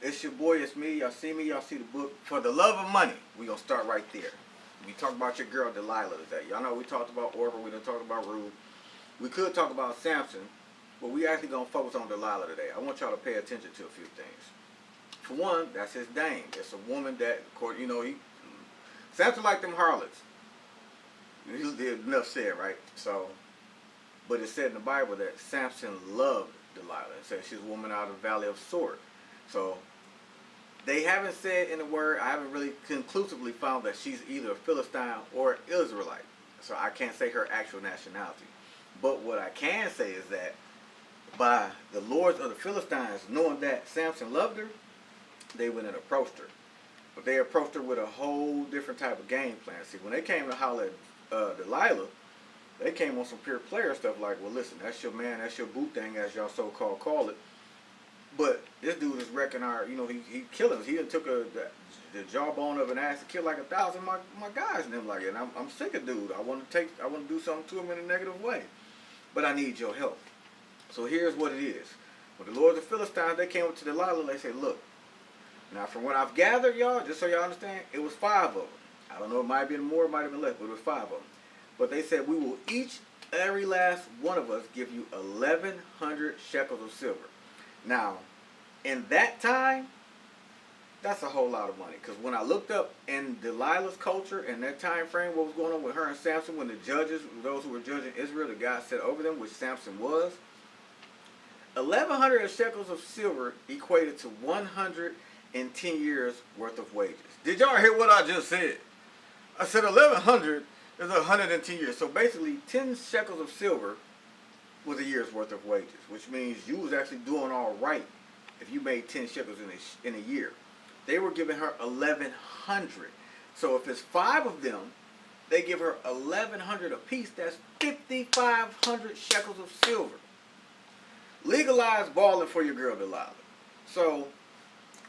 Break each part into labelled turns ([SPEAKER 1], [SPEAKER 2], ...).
[SPEAKER 1] It's your boy, it's me. Y'all see me, y'all see the book. For the love of money, we gonna start right there. We talk about your girl Delilah today. Y'all know we talked about Orpah, we done talked about Ruth. We could talk about Samson, but we actually gonna focus on Delilah today. I want y'all to pay attention to a few things. For one, that's his dame. It's a woman that, Samson like them harlots. He did enough said, right? So, but it said in the Bible that Samson loved Delilah. It said she's a woman out of the valley of Sword. So they haven't said in the word, I haven't really conclusively found that she's either a Philistine or Israelite. So I can't say her actual nationality. But what I can say is that by the lords of the Philistines knowing that Samson loved her, they went and approached her. But they approached her with a whole different type of game plan. See, when they came to holler at Delilah, they came on some pure player stuff like, well, listen, that's your man, that's your boot thing, as y'all so-called call it. But this dude is wrecking our, he killed us. He done took the jawbone of an ass and killed like 1,000 of my guys and them like it. And I'm sick of dude. I want to do something to him in a negative way. But I need your help. So here's what it is. When the lords of Philistines, they came up to Delilah, they said, look, now from what I've gathered, y'all, just so y'all understand, it was 5 of them. I don't know, it might have been more, it might have been less, but it was 5 of them. But they said, we will each, every last one of us, give you 1,100 shekels of silver. Now, in that time, that's a whole lot of money. Because when I looked up in Delilah's culture and that time frame, what was going on with her and Samson, when the judges, those who were judging Israel, the God set over them, which Samson was, 1,100 shekels of silver equated to 110 years worth of wages. Did y'all hear what I just said? I said 1,100 is 110 years. So basically, 10 shekels of silver was a year's worth of wages, which means you was actually doing all right if you made 10 shekels in a year. They were giving her 1,100. So if it's 5 of them, they give her 1,100 apiece. That's 5,500 shekels of silver. Legalized balling for your girl Delilah. So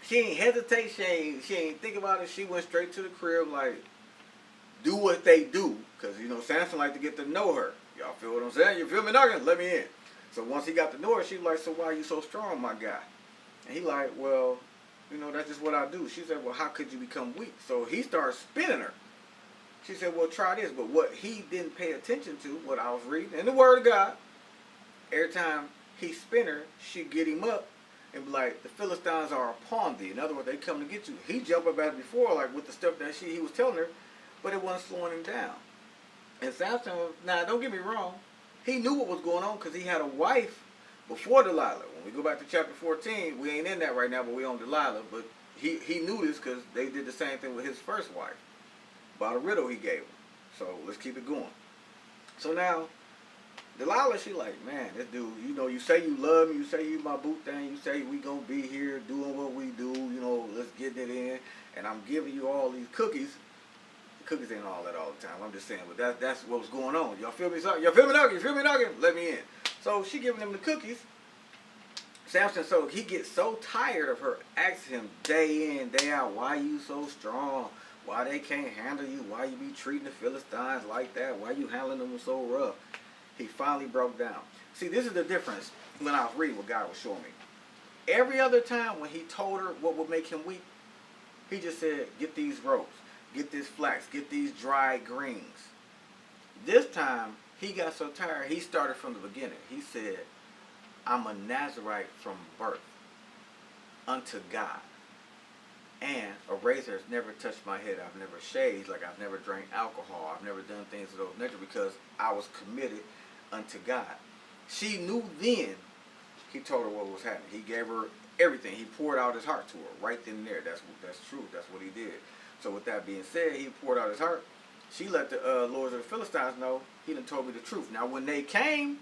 [SPEAKER 1] she ain't hesitate. She ain't think about it. She went straight to the crib like, do what they do. Because, Samson like to get to know her. Y'all feel what I'm saying? You feel me knocking? Let me in. So once he got to know her, she like, so why are you so strong, my guy? And he like, well, that's just what I do. She said, well, how could you become weak? So he started spinning her. She said, well, try this. But what he didn't pay attention to, what I was reading in the Word of God, every time he spin her, she'd get him up and be like, the Philistines are upon thee. In other words, they come to get you. He jumped up at before, like with the stuff that he was telling her, but it wasn't slowing him down. And Samson, now don't get me wrong, he knew what was going on because he had a wife before Delilah. When we go back to chapter 14, we ain't in that right now, but we on Delilah. But he knew this because they did the same thing with his first wife. About a riddle he gave him. So let's keep it going. So now, Delilah, she like, man, this dude, you say you love me, you say you my boot thing, you say we gonna be here doing what we do, let's get it in, and I'm giving you all these cookies. The cookies ain't all that all the time. I'm just saying, but that's what was going on. Y'all feel me? Y'all feel me knocking? You feel me knocking? Let me in. So she giving him the cookies. Samson, so he gets so tired of her asking him day in, day out, why you so strong? Why they can't handle you? Why you be treating the Philistines like that? Why you handling them so rough? He finally broke down. See, this is the difference when I was reading what God was showing me. Every other time when he told her what would make him weak, he just said, get these ropes, get this flax, get these dried greens. This time, he got so tired, he started from the beginning. He said, I'm a Nazarite from birth unto God. And a razor has never touched my head. I've never shaved, like I've never drank alcohol. I've never done things of those nature because I was committed unto God. She knew then. He told her what was happening. He gave her everything. He poured out his heart to her right then and there. That's true. That's what he did. So with that being said, he poured out his heart. She let the lords of the Philistines know he done told me the truth. Now when they came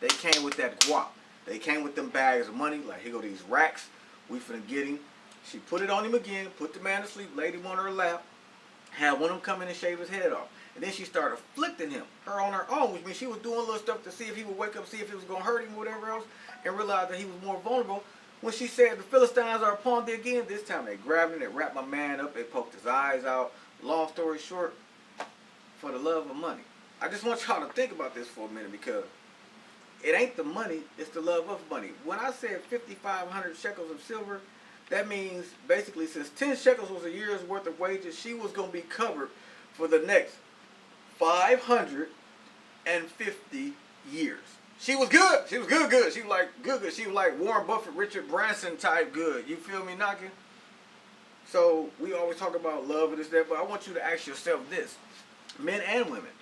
[SPEAKER 1] with that guap. They came with them bags of money. Like, here go these racks. We finna get him. She put it on him again, put the man to sleep, laid him on her lap, had one of them come in and shave his head off. And then she started afflicting him, her on her own, which means she was doing little stuff to see if he would wake up, see if it was going to hurt him or whatever else, and realized that he was more vulnerable. When she said the Philistines are upon thee again, this time they grabbed him, they wrapped my man up, they poked his eyes out. Long story short, for the love of money. I just want y'all to think about this for a minute because it ain't the money, it's the love of money. When I said 5,500 shekels of silver, that means basically since 10 shekels was a year's worth of wages, she was going to be covered for the next 550 years. She was good. She was good. She was like good. She was like Warren Buffett, Richard Branson type good. You feel me knocking? So we always talk about love and this, that, but I want you to ask yourself this, men and women.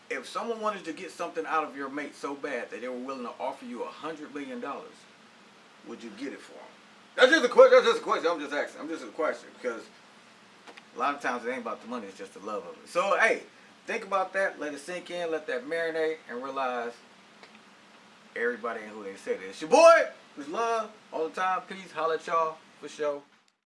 [SPEAKER 1] If someone wanted to get something out of your mate so bad that they were willing to offer you $100 million, would you get it for them? That's just a question. I'm just asking. I'm just a question because a lot of times it ain't about the money. It's just the love of it. So hey, think about that. Let it sink in. Let that marinate, and realize everybody ain't who they say it is. It's your boy. It's love all the time. Peace. Holla at y'all for sure.